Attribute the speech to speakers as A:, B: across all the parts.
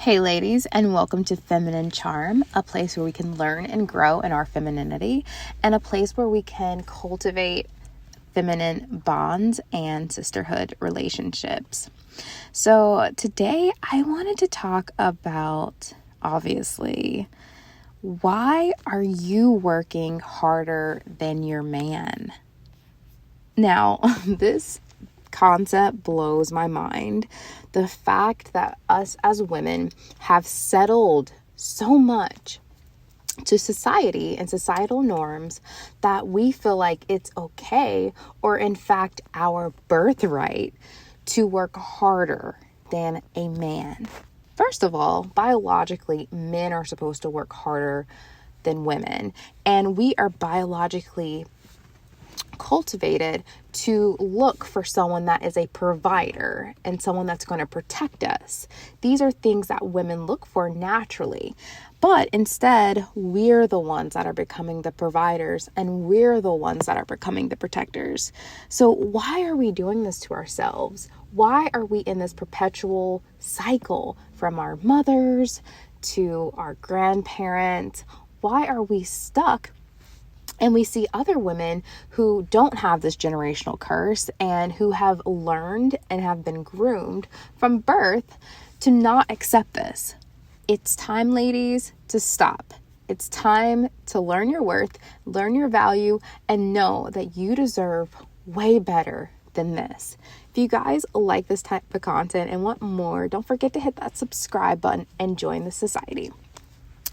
A: Hey ladies, and welcome to Feminine Charm, a place where we can learn and grow in our femininity, and a place where we can cultivate feminine bonds and sisterhood relationships. So today I wanted to talk about, obviously, why are you working harder than your man? Now, this concept blows my mind. The fact that us as women have settled so much to society and societal norms that we feel like it's okay, or in fact our birthright, to work harder than a man. First of all, biologically, men are supposed to work harder than women, and we are biologically cultivated to look for someone that is a provider and someone that's going to protect us. These are things that women look for naturally, but instead we're the ones that are becoming the providers and we're the ones that are becoming the protectors. So why are we doing this to ourselves? Why are we in this perpetual cycle from our mothers to our grandparents? Why are we stuck? And we see other women who don't have this generational curse and who have learned and have been groomed from birth to not accept this. It's time, ladies, to stop. It's time to learn your worth, learn your value, and know that you deserve way better than this. If you guys like this type of content and want more, don't forget to hit that subscribe button and join the society.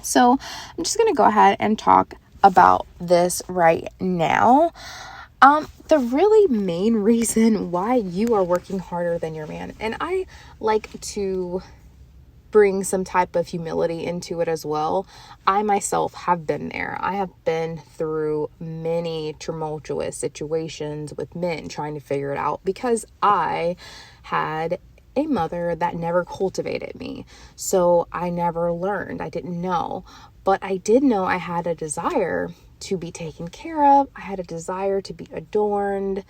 A: So I'm just going to go ahead and talk about this right now. The really main reason why you are working harder than your man, and I like to bring some type of humility into it as well. I myself have been there. I have been through many tumultuous situations with men trying to figure it out because I had a mother that never cultivated me. So I never learned. I didn't know. But I did know I had a desire to be taken care of. I had a desire to be adorned.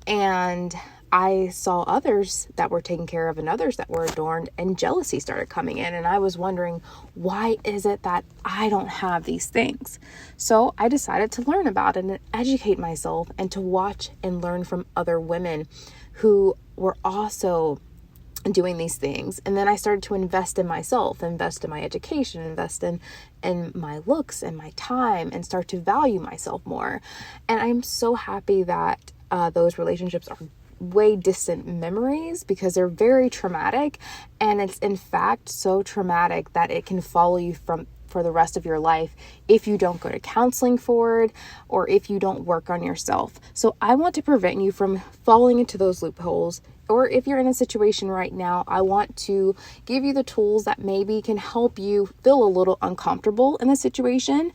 A: And I saw others that were taken care of and others that were adorned, and jealousy started coming in. And I was wondering, why is it that I don't have these things? So I decided to learn about it and educate myself and to watch and learn from other women who were also doing these things. And then I started to invest in myself, invest in my education, invest in my looks and my time, and start to value myself more. And I'm so happy that those relationships are way distant memories because they're very traumatic, and it's in fact so traumatic that it can follow you for the rest of your life if you don't go to counseling for it or if you don't work on yourself. So I want to prevent you from falling into those loopholes. Or if you're in a situation right now, I want to give you the tools that maybe can help you feel a little uncomfortable in the situation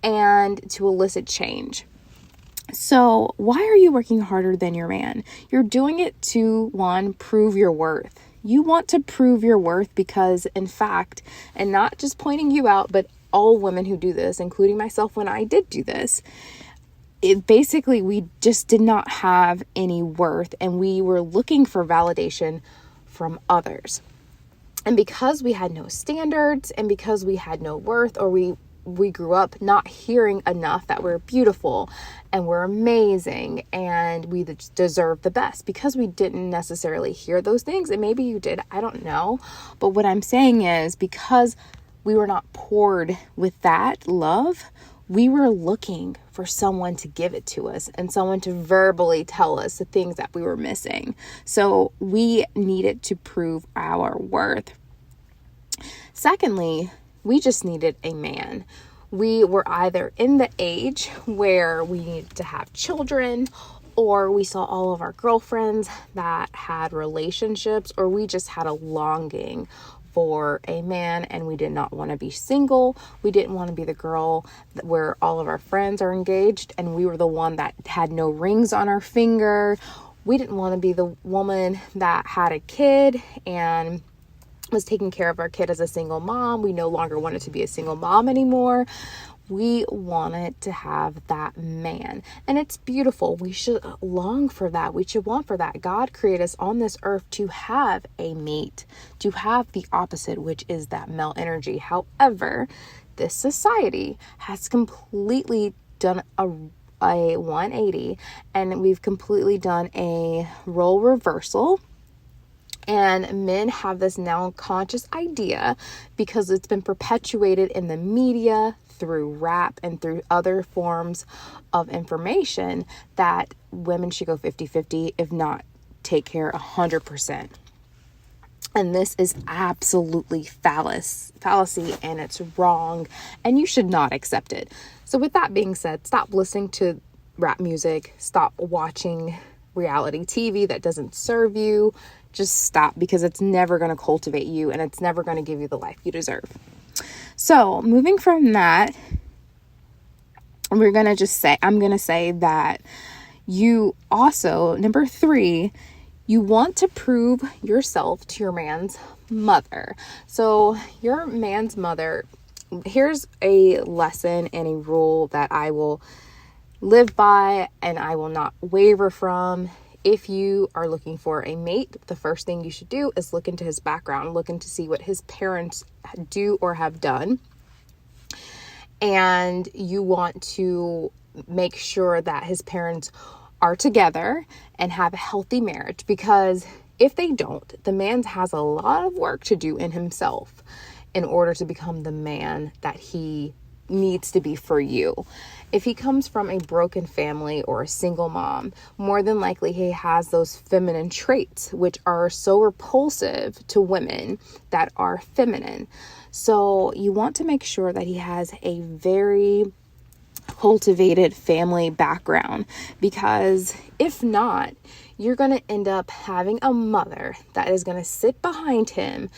A: and to elicit change. So why are you working harder than your man? You're doing it to, one, prove your worth. You want to prove your worth because, in fact, and not just pointing you out, but all women who do this, including myself when I did do this, we just did not have any worth, and we were looking for validation from others. And because we had no standards and because we had no worth, or we grew up not hearing enough that we're beautiful and we're amazing and we deserve the best, because we didn't necessarily hear those things. And maybe you did, I don't know. But what I'm saying is, because we were not poured with that love, we were looking for someone to give it to us and someone to verbally tell us the things that we were missing. So we needed to prove our worth. Secondly, we just needed a man. We were either in the age where we needed to have children, or we saw all of our girlfriends that had relationships, or we just had a longing for a man and we did not want to be single. We didn't want to be the girl where all of our friends are engaged and we were the one that had no rings on our finger. We didn't want to be the woman that had a kid and was taking care of our kid as a single mom. We no longer wanted to be a single mom anymore. We wanted to have that man. And it's beautiful. We should long for that. We should want for that. God created us on this earth to have a mate, to have the opposite, which is that male energy. However, this society has completely done a 180, and we've completely done a role reversal. And men have this now conscious idea, because it's been perpetuated in the media, through rap, and through other forms of information, that women should go 50-50, if not take care 100%. And this is absolutely fallacy, and it's wrong, and you should not accept it. So with that being said, stop listening to rap music, stop watching reality TV that doesn't serve you. Just stop, because it's never going to cultivate you, and it's never going to give you the life you deserve. So moving from that, I'm going to say that you also, number 3, you want to prove yourself to your man's mother. So your man's mother, here's a lesson and a rule that I will live by and I will not waver from. If you are looking for a mate, the first thing you should do is look into his background, look into see what his parents do or have done. And you want to make sure that his parents are together and have a healthy marriage, because if they don't, the man has a lot of work to do in himself in order to become the man that he needs to be for you. If he comes from a broken family or a single mom, more than likely he has those feminine traits, which are so repulsive to women that are feminine. So you want to make sure that he has a very cultivated family background, because if not, you're going to end up having a mother that is going to sit behind him,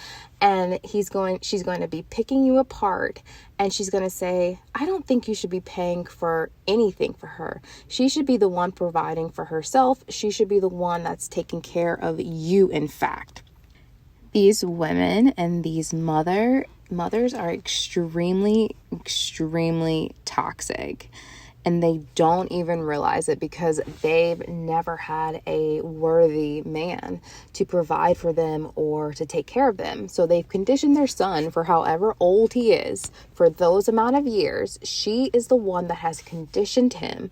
A: and she's going to be picking you apart, and she's going to say, I don't think you should be paying for anything for her. She should be the one providing for herself. She should be the one that's taking care of you, in fact. These women and these mothers are extremely, extremely toxic, and they don't even realize it, because they've never had a worthy man to provide for them or to take care of them. So they've conditioned their son, for however old he is, for those amount of years. She is the one that has conditioned him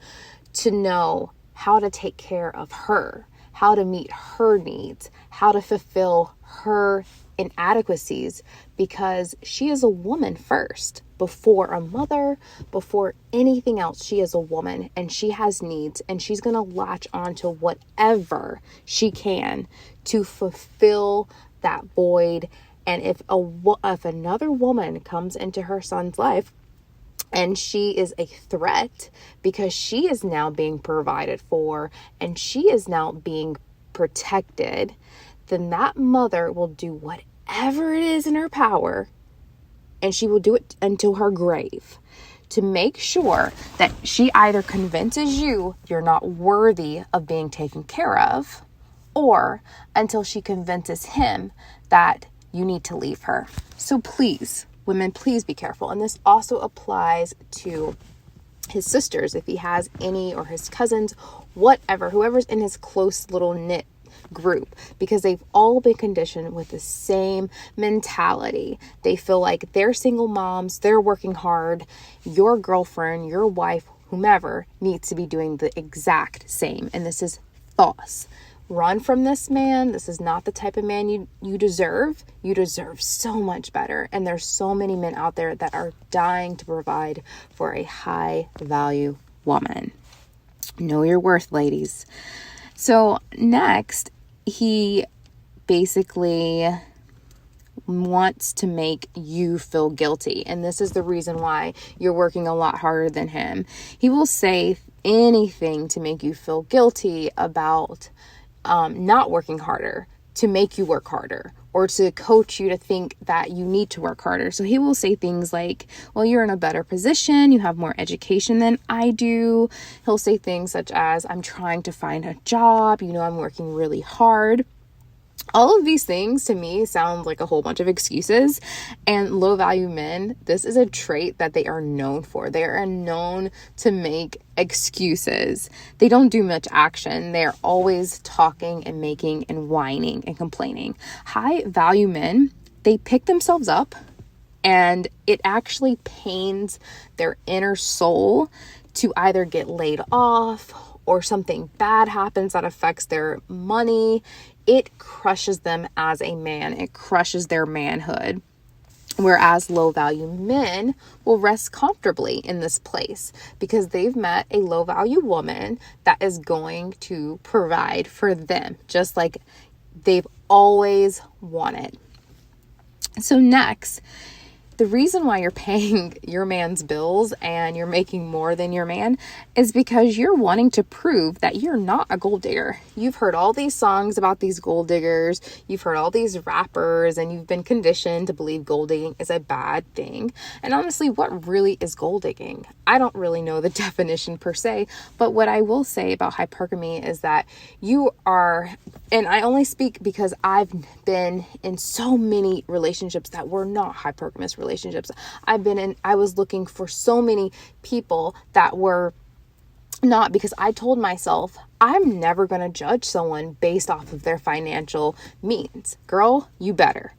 A: to know how to take care of her, how to meet her needs, how to fulfill her inadequacies, because she is a woman first. Before a mother, before anything else, she is a woman, and she has needs, and she's going to latch on to whatever she can to fulfill that void. And if another woman comes into her son's life and she is a threat, because she is now being provided for and she is now being protected, then that mother will do whatever it is in her power, and she will do it until her grave, to make sure that she either convinces you're not worthy of being taken care of, or until she convinces him that you need to leave her. So please, women, please be careful. And this also applies to his sisters, if he has any, or his cousins, whatever, whoever's in his close little knit group, because they've all been conditioned with the same mentality. They feel like they're single moms, they're working hard. Your girlfriend, your wife, whomever needs to be doing the exact same. And this is false. Run from this man. This is not the type of man you deserve. You deserve so much better. And there's so many men out there that are dying to provide for a high value woman. Know your worth, ladies. So next, he basically wants to make you feel guilty. And this is the reason why you're working a lot harder than him. He will say anything to make you feel guilty about not working harder, to make you work harder, or to coach you to think that you need to work harder. So he will say things like, well, you're in a better position, you have more education than I do. He'll say things such as, I'm trying to find a job, I'm working really hard. All of these things to me sound like a whole bunch of excuses. And low value men, this is a trait that they are known for. They are known to make excuses. They don't do much action. They're always talking and making and whining and complaining. High value men, they pick themselves up, and it actually pains their inner soul to either get laid off or something bad happens that affects their money. It crushes them as a man. It crushes their manhood. Whereas low value men will rest comfortably in this place because they've met a low value woman that is going to provide for them, just like they've always wanted. So next, the reason why you're paying your man's bills and you're making more than your man is because you're wanting to prove that you're not a gold digger. You've heard all these songs about these gold diggers. You've heard all these rappers, and you've been conditioned to believe gold digging is a bad thing. And honestly, what really is gold digging? I don't really know the definition per se, but what I will say about hypergamy is that you are, and I only speak because I've been in so many relationships that were not hypergamous relationships. I was looking for so many people that were not, because I told myself, I'm never going to judge someone based off of their financial means. Girl, you better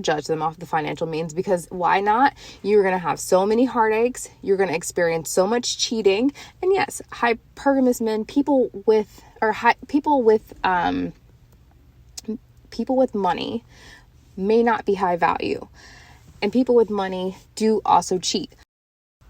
A: judge them off the financial means, because why not? You're going to have so many heartaches. You're going to experience so much cheating. And yes, hypergamous men, people with money may not be high value. And people with money do also cheat.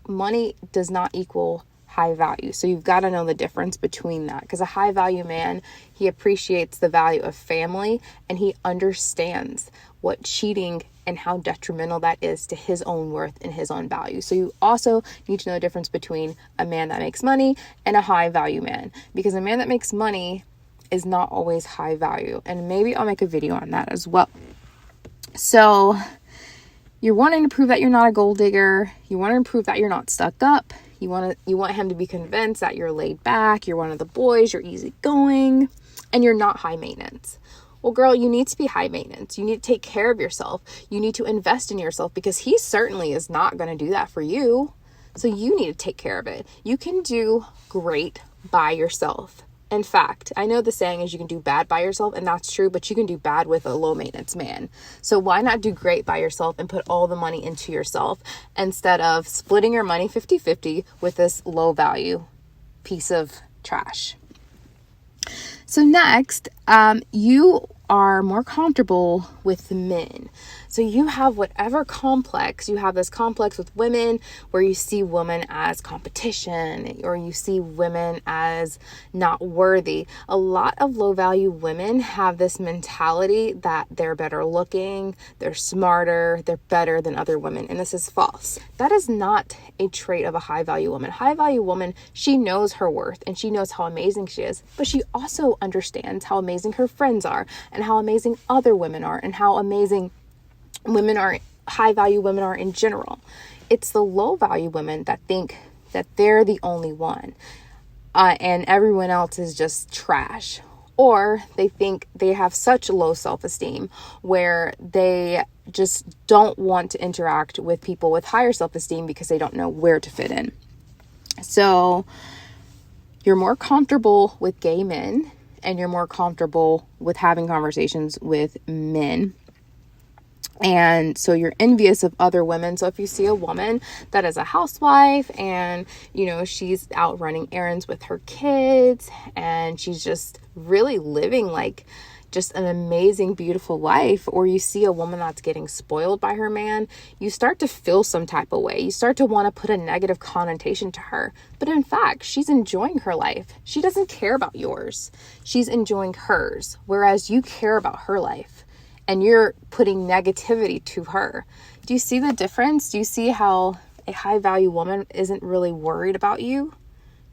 A: Money does not equal high value. So you've got to know the difference between that, because a high value man, he appreciates the value of family, and he understands what cheating and how detrimental that is to his own worth and his own value. So you also need to know the difference between a man that makes money and a high value man, because a man that makes money is not always high value. And maybe I'll make a video on that as well. So you're wanting to prove that you're not a gold digger. You want to prove that you're not stuck up. You want him to be convinced that you're laid back, you're one of the boys, you're easygoing, and you're not high maintenance. Well, girl, you need to be high maintenance. You need to take care of yourself. You need to invest in yourself, because he certainly is not going to do that for you. So you need to take care of it. You can do great by yourself. In fact, I know the saying is you can do bad by yourself, and that's true, but you can do bad with a low maintenance man. So why not do great by yourself and put all the money into yourself instead of splitting your money 50-50 with this low value piece of trash? So next, you are more comfortable with men. So you have whatever complex, you have this complex with women where you see women as competition, or you see women as not worthy. A lot of low value women have this mentality that they're better looking, they're smarter, they're better than other women. And this is false. That is not a trait of a high value woman. High value woman, she knows her worth and she knows how amazing she is, but she also understands how amazing her friends are, and how amazing other women are, and how amazing women are, high value women are in general. It's the low value women that think that they're the only one, and everyone else is just trash. Or they think they have such low self-esteem where they just don't want to interact with people with higher self-esteem because they don't know where to fit in. So you're more comfortable with gay men, and you're more comfortable with having conversations with men. And so you're envious of other women. So if you see a woman that is a housewife and, she's out running errands with her kids, and she's just really living like just an amazing, beautiful life, or you see a woman that's getting spoiled by her man, you start to feel some type of way. You start to want to put a negative connotation to her. But in fact, she's enjoying her life. She doesn't care about yours. She's enjoying hers, whereas you care about her life and you're putting negativity to her. Do you see the difference? Do you see how a high value woman isn't really worried about you,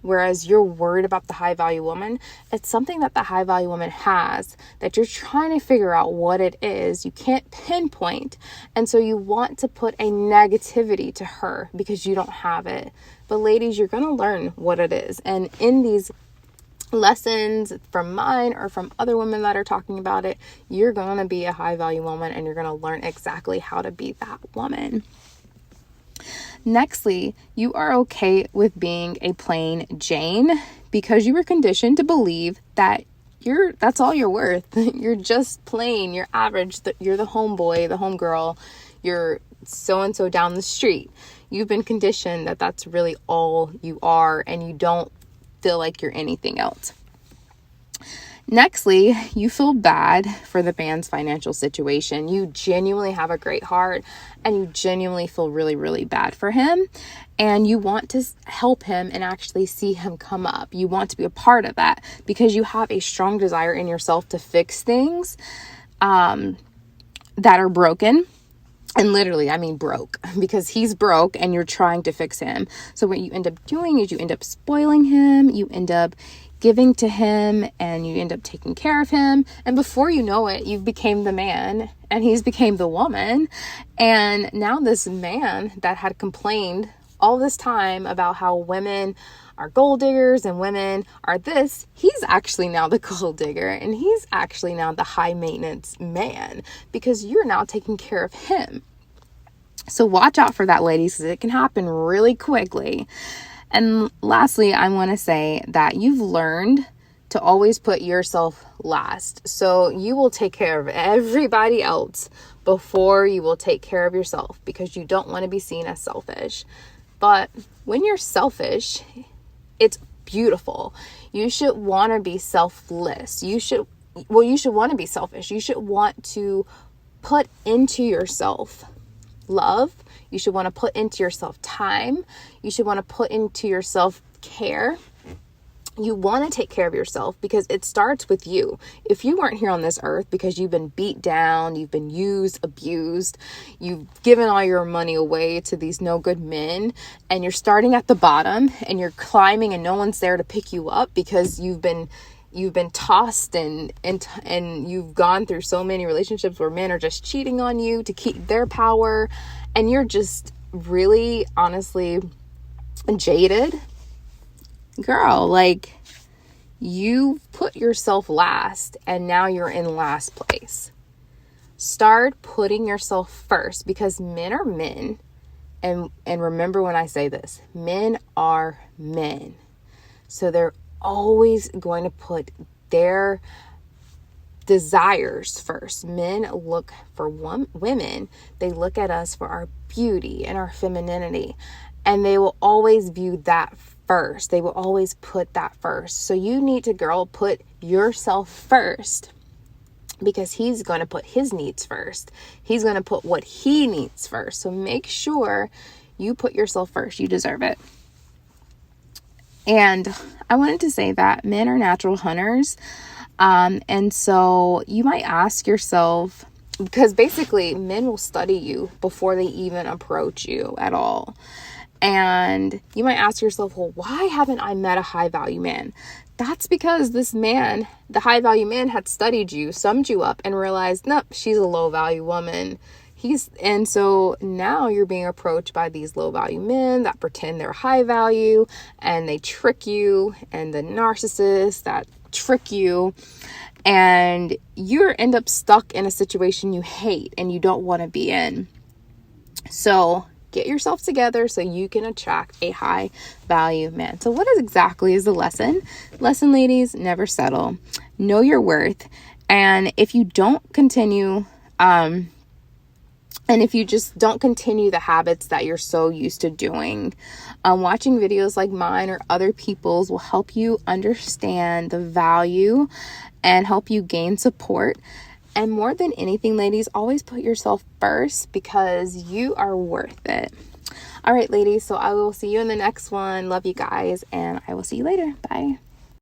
A: whereas you're worried about the high value woman? It's something that the high value woman has that you're trying to figure out what it is. You can't pinpoint. And so you want to put a negativity to her because you don't have it. But ladies, you're going to learn what it is. And in these lessons from mine or from other women that are talking about it, you're going to be a high value woman and you're going to learn exactly how to be that woman. Nextly, you are okay with being a plain Jane because you were conditioned to believe that that's all you're worth. You're just plain, you're average, you're the homeboy, the homegirl, you're so-and-so down the street. You've been conditioned that that's really all you are and you don't feel like you're anything else. Nextly, you feel bad for the man's financial situation. You genuinely have a great heart and you genuinely feel really, really bad for him. And you want to help him and actually see him come up. You want to be a part of that because you have a strong desire in yourself to fix things that are broken. And literally, I mean broke, because he's broke and you're trying to fix him. So what you end up doing is you end up spoiling him, you end up giving to him, and you end up taking care of him. And before you know it, you've became the man and he's became the woman. And now this man that had complained all this time about how women are gold diggers and women are this, he's actually now the gold digger and he's actually now the high maintenance man because you're now taking care of him. So watch out for that, ladies, because it can happen really quickly. And lastly, I want to say that you've learned to always put yourself last. So you will take care of everybody else before you will take care of yourself because you don't want to be seen as selfish. But when you're selfish, it's beautiful. You should want to be selfless. You should want to be selfish. You should want to put into yourself love. You should want to put into yourself time. You should want to put into yourself care. You want to take care of yourself because it starts with you. If you weren't here on this earth because you've been beat down, you've been used, abused, you've given all your money away to these no good men, and you're starting at the bottom and you're climbing and no one's there to pick you up because you've been tossed and you've gone through so many relationships where men are just cheating on you to keep their power, and you're just really honestly jaded. Girl, like, you put yourself last and now you're in last place. Start putting yourself first because men are men. And remember when I say this, men are men. So they're always going to put their desires first. Men look for women. They look at us for our beauty and our femininity. And they will always view that first. They will always put that first. So you need to, girl, put yourself first because he's going to put his needs first. He's going to put what he needs first. So make sure you put yourself first. You deserve it. And I wanted to say that men are natural hunters. And so you might ask yourself, because basically men will study you before they even approach you at all. And you might ask yourself, well, why haven't I met a high value man? That's because this man, the high value man, had studied you, summed you up, and realized, nope, she's a low value woman. And so now you're being approached by these low value men that pretend they're high value and they trick you, and the narcissists that trick you, and you end up stuck in a situation you hate and you don't want to be in. So get yourself together so you can attract a high value man. So what exactly is the lesson? Lesson, ladies, never settle. Know your worth. And if you don't continue, and if you just don't continue the habits that you're so used to doing, watching videos like mine or other people's will help you understand the value and help you gain support. And more than anything, ladies, always put yourself first because you are worth it. All right, ladies, so I will see you in the next one. Love you guys, and I will see you later. Bye.